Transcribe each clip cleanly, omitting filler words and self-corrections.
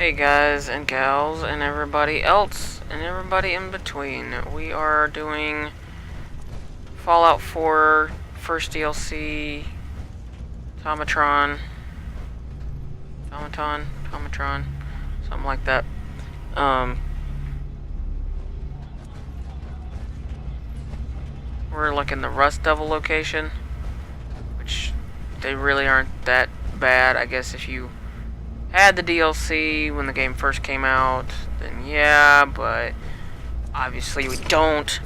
Hey guys and gals and everybody else and everybody in between. We are doing Fallout 4 first DLC, Automatron, something like that. We're like in the Rust Devil location, which they really aren't that bad. I guess if you had the DLC when the game first came out, then yeah, but obviously we don't.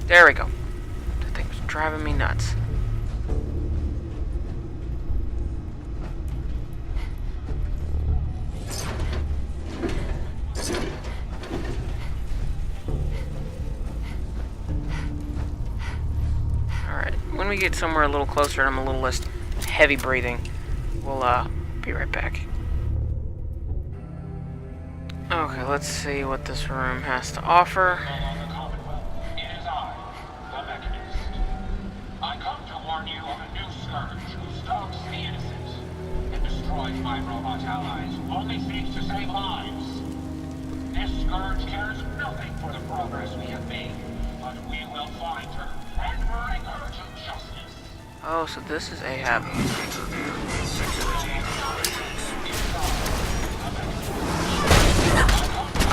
There we go. That thing was driving me nuts. When we get somewhere a little closer and I'm a little less heavy breathing, we'll be right back. Okay, let's see what this room has to offer. It is I, the Mechanist. I come to warn you of a new scourge who stalks the innocent and destroys my robot allies who only seeks to save lives. This scourge cares nothing for the progress we have made, but we will find her and bring her to justice. Oh, so this is Ahab.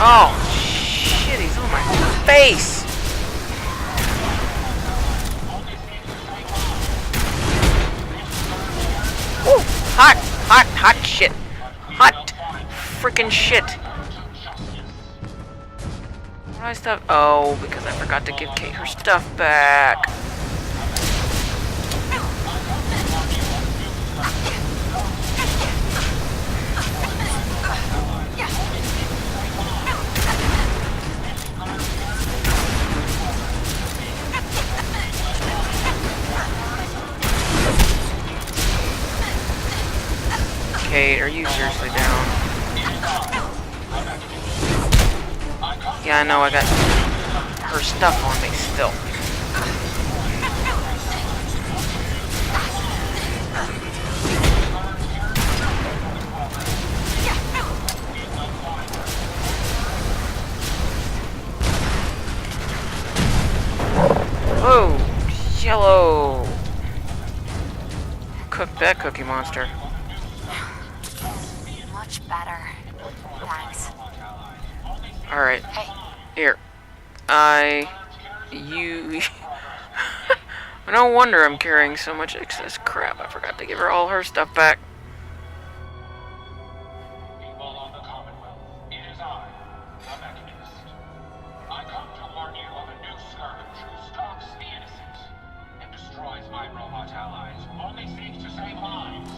Oh, shit, he's on my face! Ooh, hot shit. Hot freaking shit. What do I stuff? Oh, because I forgot to give Kate her stuff back. Kate, are you seriously down? Yeah, I know, I got her stuff on me still. Oh, yellow. Cook that Cookie Monster. Much better. Thanks. Alright. Hey. Here. No wonder I'm carrying so much excess crap. I forgot to give her all her stuff back. People of the Commonwealth, it is I, the Mechanist. I come to warn you of a new scourge who stalks the innocent and destroys my robot allies who only seeks to save lives.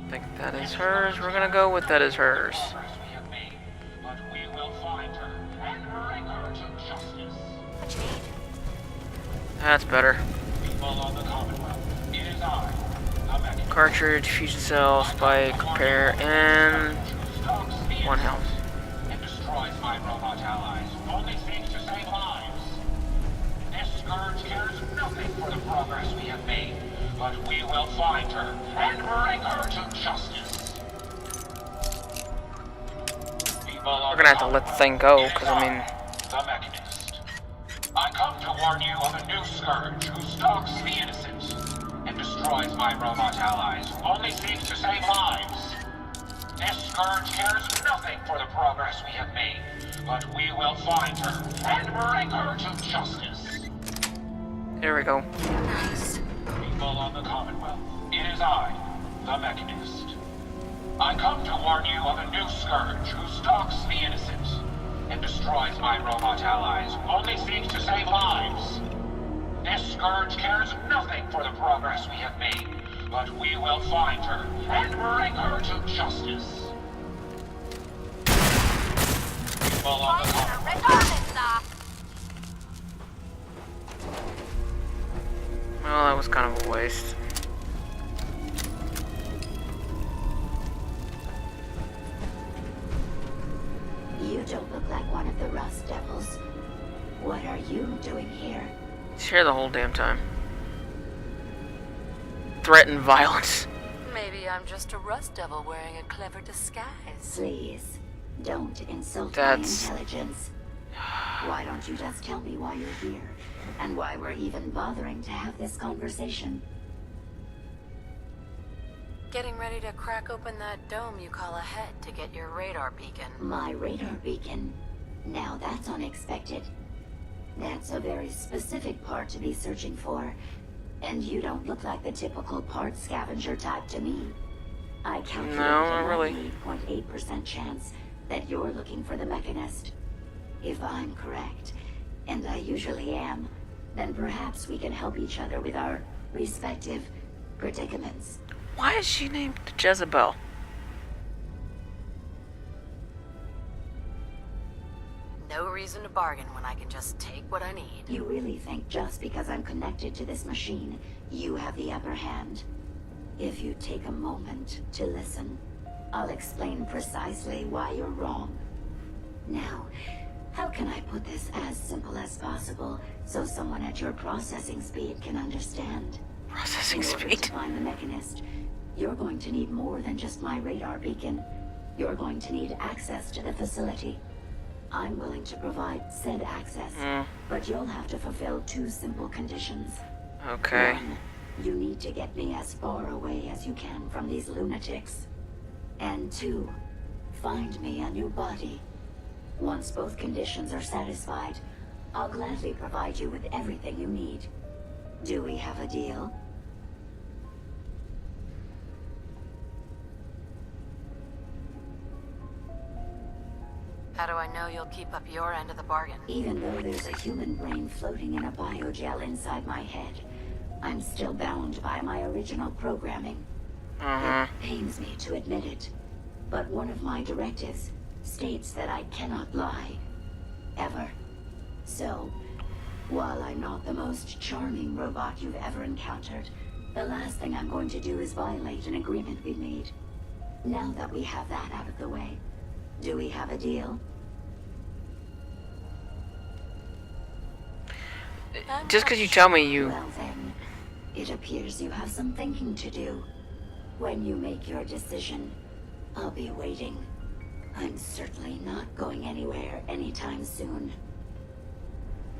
I think that is hers. We're gonna go with that is hers. Progress we have made, but we will find her and bring her to justice. What you need? That's better. People of the Commonwealth, it is I, the Mechanist. Cartridge, fusion cell, spike, repair, and one health. And destroys my robot allies who only seeks to save lives. This scourge cares nothing for the progress we have made, but we will find her and bring her to justice. We're gonna have to let the thing go, because I mean... The Mechanist. I come to warn you of a new scourge who stalks the innocent and destroys my robot allies who only seeks to save lives. This scourge cares nothing for the progress we have made, but we will find her and bring her to justice. There we go. Nice. People of the Commonwealth, it is I, the Mechanist. I come to warn you of a new scourge who stalks the innocent and destroys my robot allies who only seeks to save lives. This scourge cares nothing for the progress we have made, but we will find her and bring her to justice. People of the Commonwealth. Well, that was kind of a waste. doing here? He's here the whole damn time. Threaten violence. Maybe I'm just a rust devil wearing a clever disguise. Please, don't insult That's- my intelligence. Why don't you just tell me why you're here, and why we're even bothering to have this conversation? Getting ready to crack open that dome you call a head to get your radar beacon. My radar beacon? Now that's unexpected. That's a very specific part to be searching for. And you don't look like the typical part scavenger type to me. I calculated No, not really. a 98.8% chance that you're looking for the mechanist. If I'm correct, and I usually am, then perhaps we can help each other with our respective predicaments. Why is she named Jezebel? No reason to bargain when I can just take what I need. You really think just because I'm connected to this machine, you have the upper hand? If you take a moment to listen, I'll explain precisely why you're wrong. Now, how can I put this as simple as possible so someone at your processing speed can understand? Processing In order speed. to find the mechanist, you're going to need more than just my radar beacon. You're going to need access to the facility. I'm willing to provide said access, but you'll have to fulfill two simple conditions. Okay. One, you need to get me as far away as you can from these lunatics. And two, find me a new body. Once both conditions are satisfied, I'll gladly provide you with everything you need. Do we have a deal? How do I know you'll keep up your end of the bargain? Even though there's a human brain floating in a biogel inside my head, I'm still bound by my original programming. It pains me to admit it, but one of my directives states that I cannot lie. Ever. So, while I'm not the most charming robot you've ever encountered, the last thing I'm going to do is violate an agreement we made. Now that we have that out of the way, do we have a deal? Just because you tell me you... Well then, it appears you have some thinking to do. When you make your decision, I'll be waiting. I'm certainly not going anywhere anytime soon.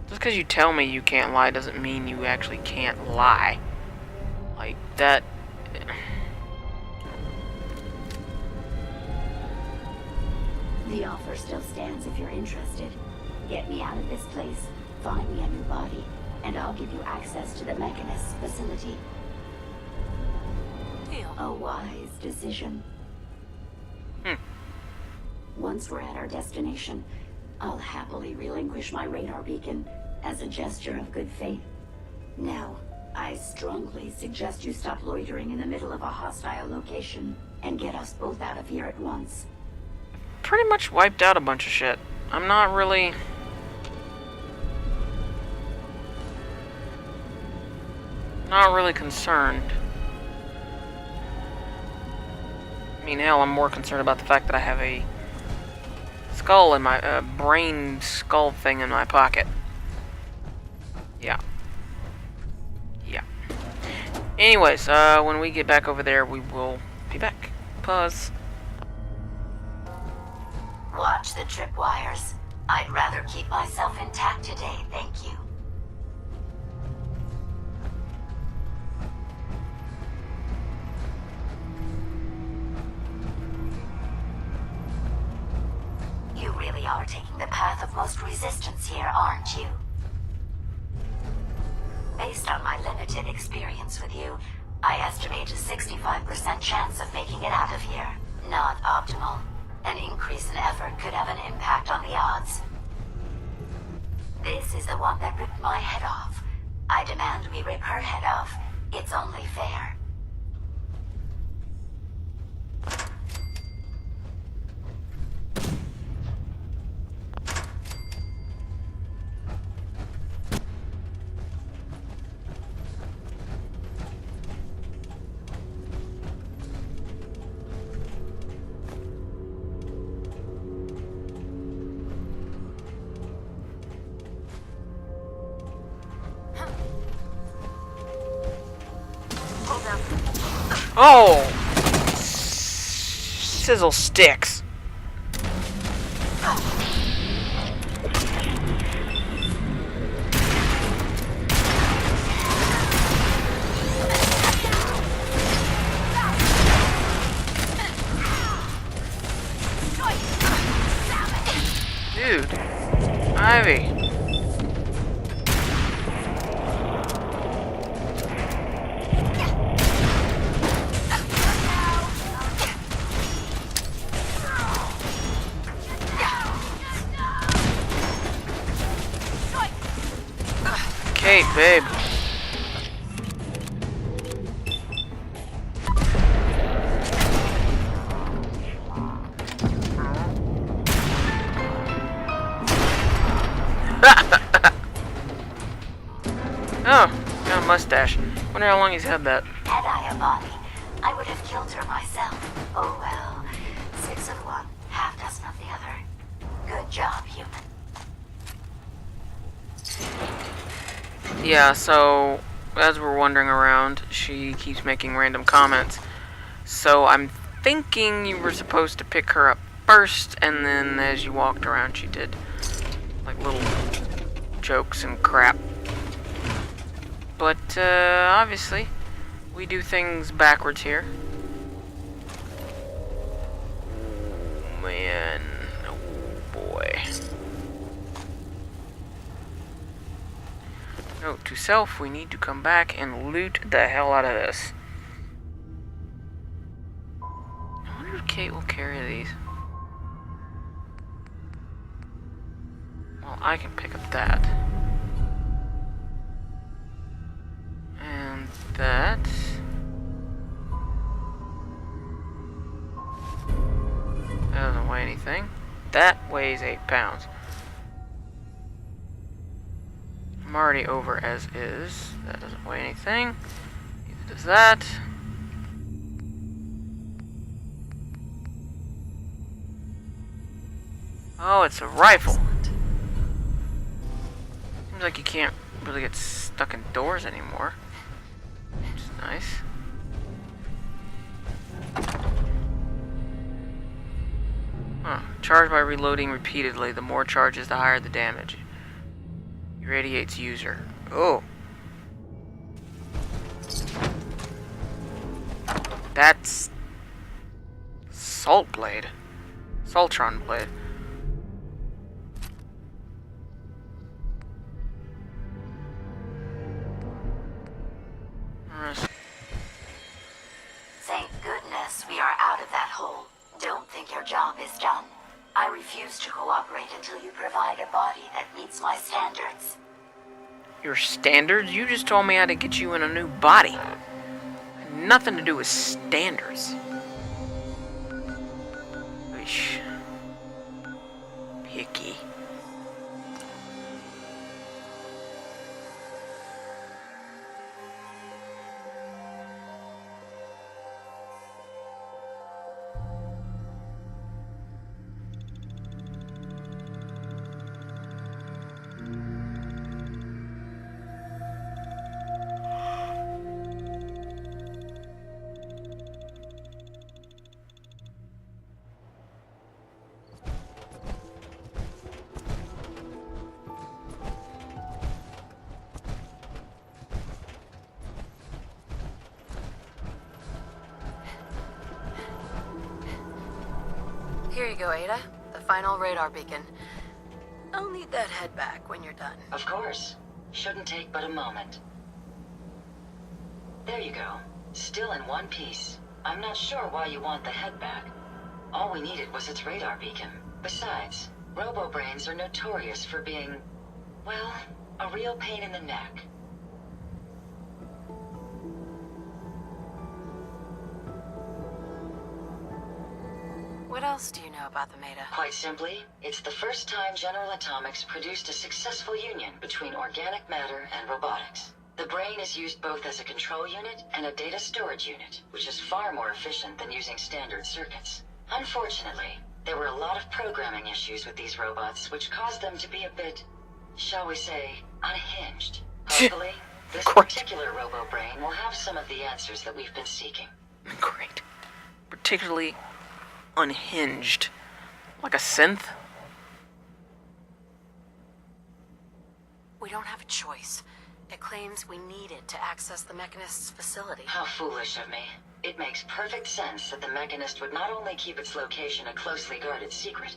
Just because you tell me you can't lie doesn't mean you actually can't lie. Like, that... The offer still stands if you're interested. Get me out of this place, find me a new body, and I'll give you access to the Mechanist's facility. Deal. A wise decision. Once we're at our destination, I'll happily relinquish my radar beacon as a gesture of good faith. Now, I strongly suggest you stop loitering in the middle of a hostile location and get us both out of here at once. Pretty much wiped out a bunch of shit. I'm not really... concerned. I mean, hell, I'm more concerned about the fact that I have a skull in my... brain skull thing in my pocket. Yeah. Yeah. Anyways, when we get back over there, we will be back. Pause. Watch the tripwires. I'd rather keep myself intact today, thank you. You really are taking the path of most resistance here, aren't you? Based on my limited experience with you, I estimate a 65% chance of making it out of here. Not optimal. An increase in effort could have an impact on the odds. This is the one that ripped my head off. I demand we rip her head off. It's only fair. Oh! Sizzle sticks. Dude. Ivy. Kate, babe. Oh, got a mustache. Wonder how long he's had that. Had I a body, I would have killed her myself. Oh well. 6 of one, half dozen of the other. Good job, human. Yeah, so as we're wandering around, she keeps making random comments. So I'm thinking you were supposed to pick her up first, and then as you walked around, she did like little jokes and crap. But obviously, we do things backwards here. Oh, man. Oh, boy. Note to self, we need to come back and loot the hell out of this. I wonder if Kate will carry these. Well, I can pick up that. And that. That doesn't weigh anything. That weighs 8 pounds. I'm already over as is. That doesn't weigh anything. Neither does that. Oh, it's a rifle. Seems like you can't really get stuck in doors anymore. Which is nice. Huh. Charged by reloading repeatedly. The more charges, the higher the damage. Irradiates user. Oh. That's Salt Blade. Saltron Blade. Thank goodness we are out of that hole. Don't think your job is done. I refuse to cooperate until you provide a body that meets my standards. Your standards? You just told me how to get you in a new body. Nothing to do with standards. Wish. Picky. Here you go, Ada. The final radar beacon. I'll need that head back when you're done. Of course. Shouldn't take but a moment. There you go. Still in one piece. I'm not sure why you want the head back. All we needed was its radar beacon. Besides, robo-brains are notorious for being, well, a real pain in the neck. What else do you know about them, Ada? Quite simply, it's the first time General Atomics produced a successful union between organic matter and robotics. The brain is used both as a control unit and a data storage unit, which is far more efficient than using standard circuits. Unfortunately, there were a lot of programming issues with these robots, which caused them to be a bit, shall we say, unhinged. Hopefully, this particular robo-brain will have some of the answers that we've been seeking. Great. Particularly unhinged. Like a synth? We don't have a choice. It claims we need it to access the Mechanist's facility. How foolish of me. It makes perfect sense that the Mechanist would not only keep its location a closely guarded secret,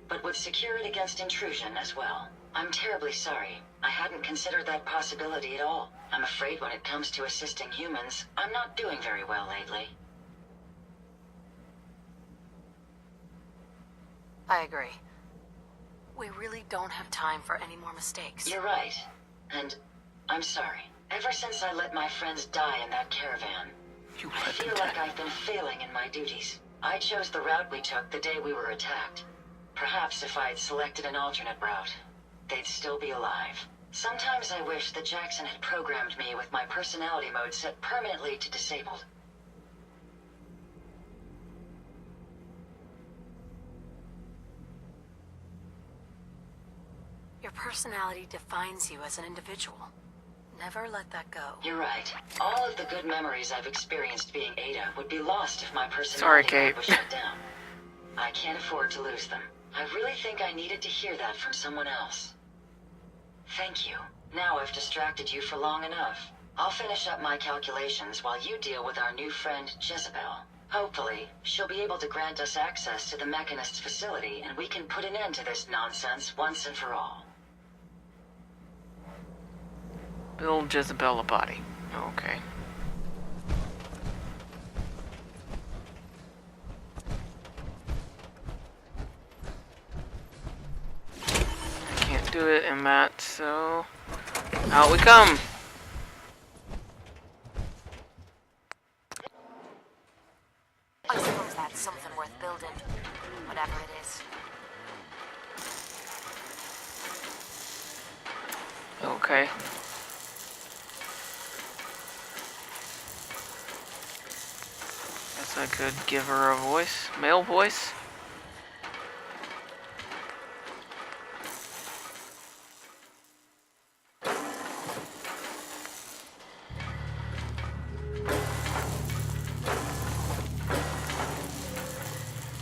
but would secure it against intrusion as well. I'm terribly sorry. I hadn't considered that possibility at all. I'm afraid when it comes to assisting humans, I'm not doing very well lately. I agree. We really don't have time for any more mistakes. You're right. And I'm sorry. Ever since I let my friends die in that caravan, I feel like I've been failing in my duties. I chose the route we took the day we were attacked. Perhaps if I'd selected an alternate route, they'd still be alive. Sometimes I wish that Jackson had programmed me with my personality mode set permanently to disabled. Your personality defines you as an individual. Never let that go. You're right. All of the good memories I've experienced being Ada would be lost if my Sorry, personality Kate. mode was shut down. I can't afford to lose them. I really think I needed to hear that from someone else. Thank you. Now I've distracted you for long enough. I'll finish up my calculations while you deal with our new friend, Jezebel. Hopefully, she'll be able to grant us access to the Mechanist's facility and we can put an end to this nonsense once and for all. Build Jezebel a body. Okay. I can't do it in that, so out we come. I suppose that's something worth building. Whatever it is. Okay. Guess I could give her a voice. Male voice?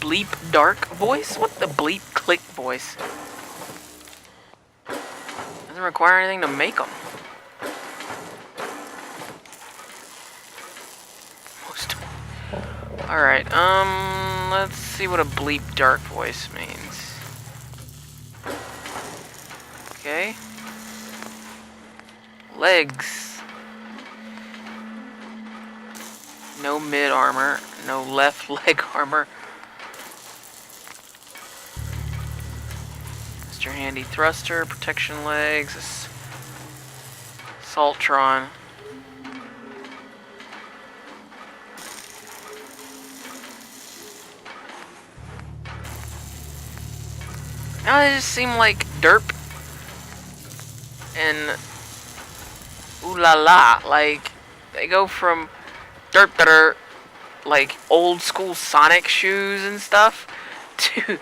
Bleep dark voice? What the bleep click voice? Doesn't require anything to make them. Alright, let's see what a bleep dark voice means. Okay. Legs. No mid armor, no left leg armor. Mr. Handy thruster, protection legs, Saltron. Now they just seem like derp and ooh la la. Like they go from derp that are like old school Sonic shoes and stuff to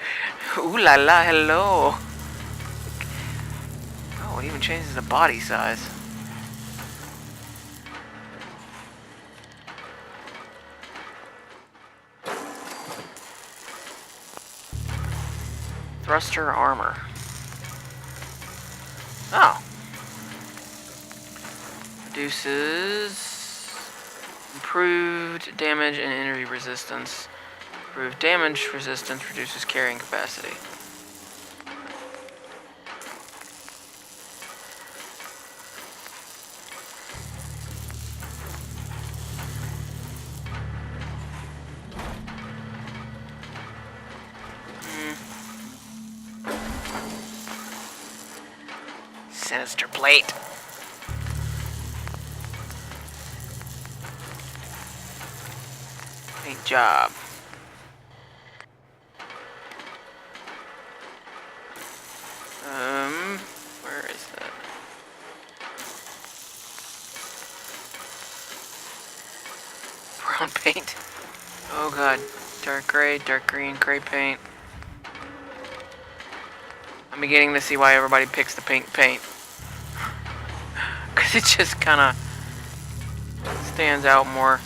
ooh la la hello. Oh, it even changes the body size. Thruster armor. Oh. Reduces improved damage and injury resistance. Improved damage resistance reduces carrying capacity. Sinister plate. Great job. Where is that? Brown paint. Oh god. Dark gray, dark green, gray paint. I'm beginning to see why everybody picks the pink paint. Because it just kind of stands out more.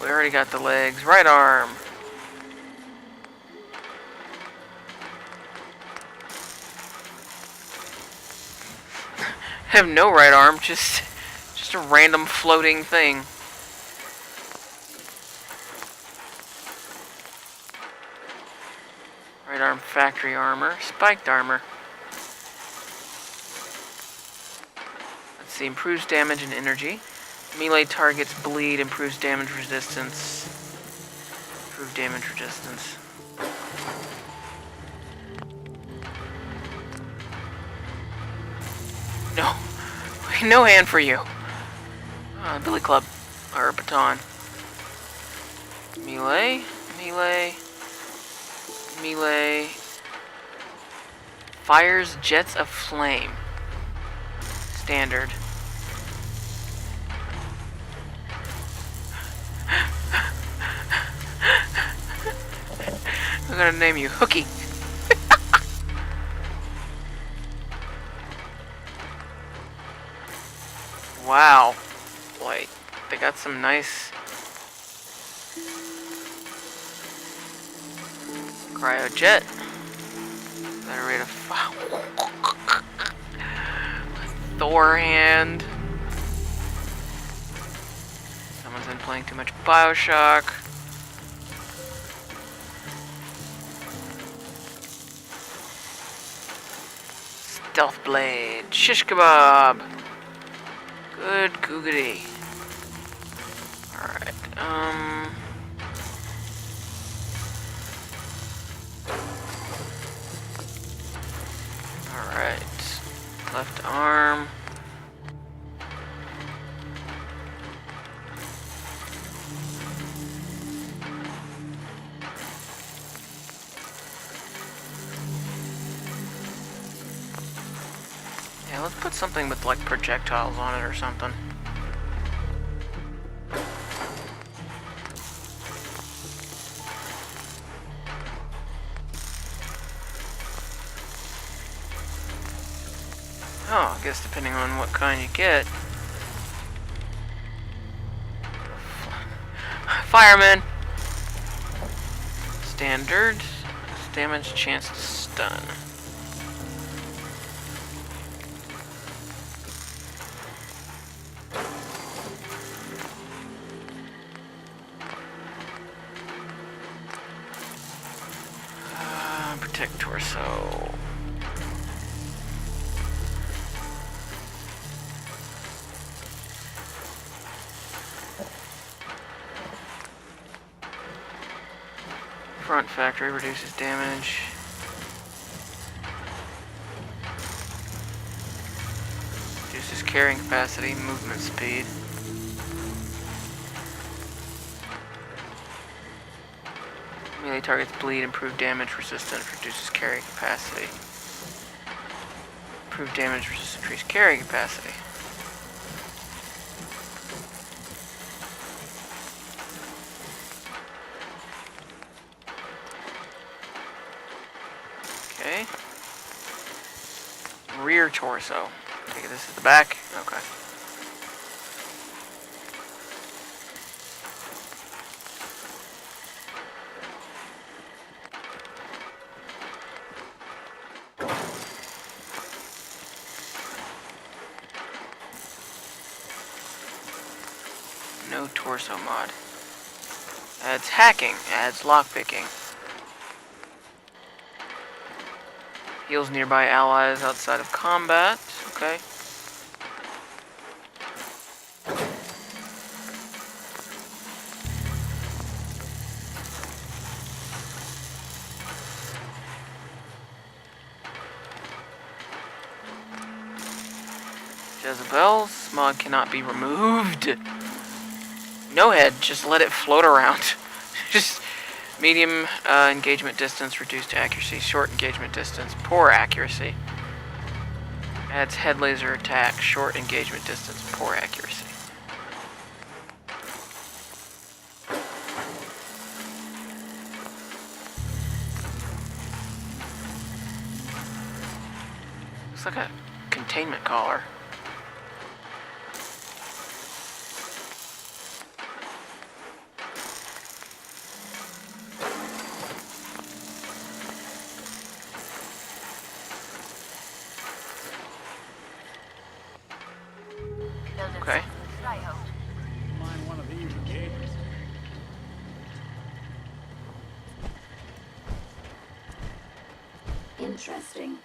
We already got the legs. Right arm. I have no right arm, just a random floating thing. Right arm factory armor, spiked armor. Let's see, improves damage and energy. Melee targets bleed, improves damage resistance. Improve damage resistance. No. No hand for you. Billy Club. Or baton. Melee. Melee. Melee. Fires jets of flame. Standard. I'm gonna name you Hooky. Wow. Like, they got some nice cryojet. Better rate of fire. Thor hand. Someone's been playing too much Bioshock. Stealth blade. Shish kebab. Good googity. Alright, Alright. Left arm. Yeah, let's put something with like projectiles on it or something. Oh, I guess depending on what kind you get. Fireman! Standard. Damage, chance to stun. Protect torso. Front factory reduces damage. Reduces carrying capacity, movement speed. Melee targets bleed, improve damage resistance, reduces carrying capacity. Improve damage resistance, increase carrying capacity. Okay. Rear torso. Take it, this is the back? Okay. No torso mod. Adds hacking, adds lockpicking. Heals nearby allies outside of combat. Okay. Jezebel's mod cannot be removed. No head, just let it float around. Just medium engagement distance, reduced accuracy, short engagement distance, poor accuracy. Adds head laser attack, short engagement distance, poor accuracy. Looks like a containment collar. Interesting.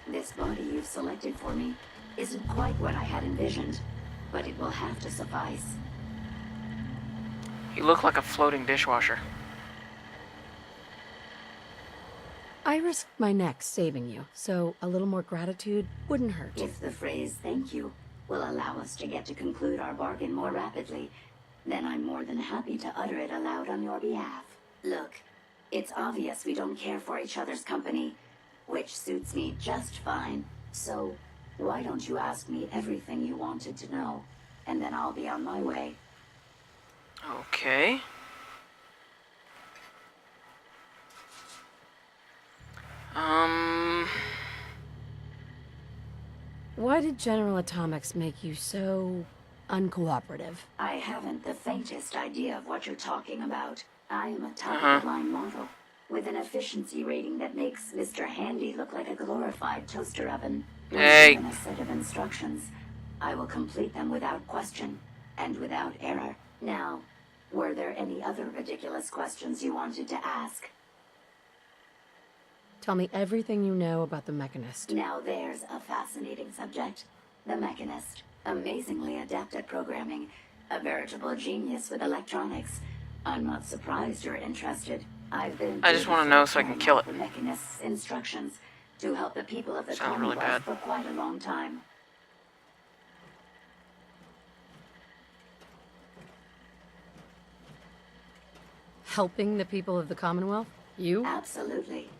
This body you've selected for me isn't quite what I had envisioned, but it will have to suffice. You look like a floating dishwasher. I risked my neck saving you, so a little more gratitude wouldn't hurt. If the phrase "thank you" will allow us to get to conclude our bargain more rapidly, then I'm more than happy to utter it aloud on your behalf. Look, it's obvious we don't care for each other's company, which suits me just fine. So, why don't you ask me everything you wanted to know, and then I'll be on my way. Okay. Why did General Atomics make you so uncooperative? I haven't the faintest idea of what you're talking about. I am a top-of-the-line model, with an efficiency rating that makes Mr. Handy look like a glorified toaster oven. When Hey. given a set of instructions, I will complete them without question, and without error. Now, were there any other ridiculous questions you wanted to ask? Tell me everything you know about the Mechanist. Now there's a fascinating subject. The Mechanist. Amazingly adept at programming. A veritable genius with electronics. I'm not surprised you're interested. I've been... I just want to know so I can kill it. The Mechanist's instructions to help the people of the Sounds really Commonwealth bad. for quite a long time. Helping the people of the Commonwealth? You? Absolutely.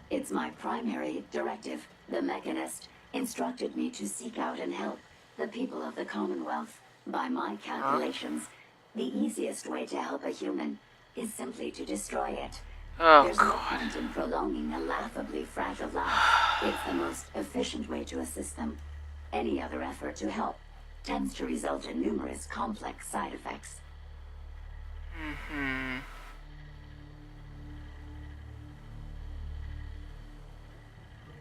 It's my primary directive. The Mechanist instructed me to seek out and help the people of the Commonwealth. By my calculations, the easiest way to help a human is simply to destroy it. Oh, There's no God. point in prolonging a laughably fragile life. It's the most efficient way to assist them. Any other effort to help tends to result in numerous complex side effects.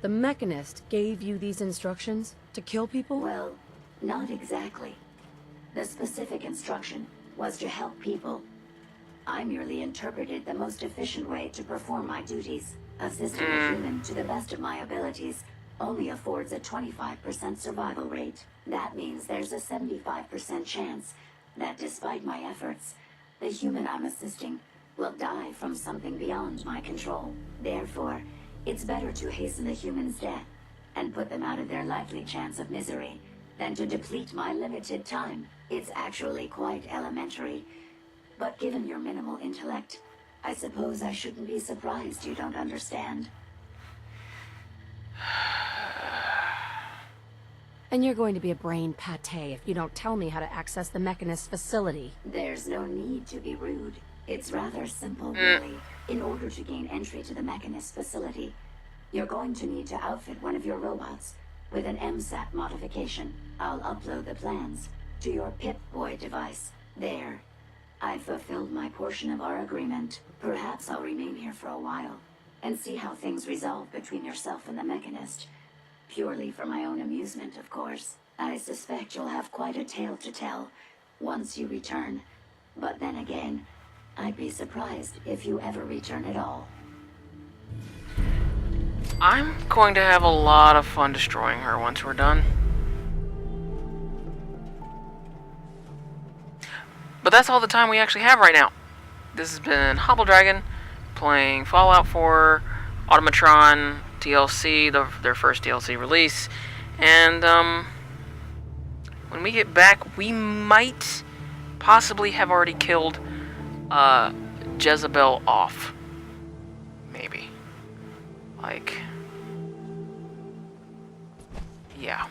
The Mechanist gave you these instructions to kill people? Well, not exactly. The specific instruction was to help people. I merely interpreted the most efficient way to perform my duties. Assisting a human to the best of my abilities only affords a 25% survival rate. That means there's a 75% chance that despite my efforts, the human I'm assisting will die from something beyond my control. Therefore, it's better to hasten the human's death and put them out of their likely chance of misery than to deplete my limited time. It's actually quite elementary. But given your minimal intellect, I suppose I shouldn't be surprised you don't understand. And you're going to be a brain pate if you don't tell me how to access the Mechanist facility. There's no need to be rude. It's rather simple, really. In order to gain entry to the Mechanist facility, you're going to need to outfit one of your robots with an MSAT modification. I'll upload the plans to your Pip-Boy device. There. I've fulfilled my portion of our agreement. Perhaps I'll remain here for a while and see how things resolve between yourself and the Mechanist. Purely for my own amusement, of course. I suspect you'll have quite a tale to tell once you return. But then again, I'd be surprised if you ever return at all. I'm going to have a lot of fun destroying her once we're done. But that's all the time we actually have right now. This has been Hobble Dragon playing Fallout 4, Automatron DLC, their first DLC release. And when we get back, we might possibly have already killed Jezebel off. Maybe. Like, yeah.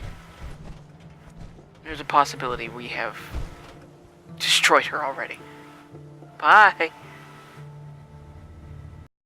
There's a possibility we have destroyed her already. Bye.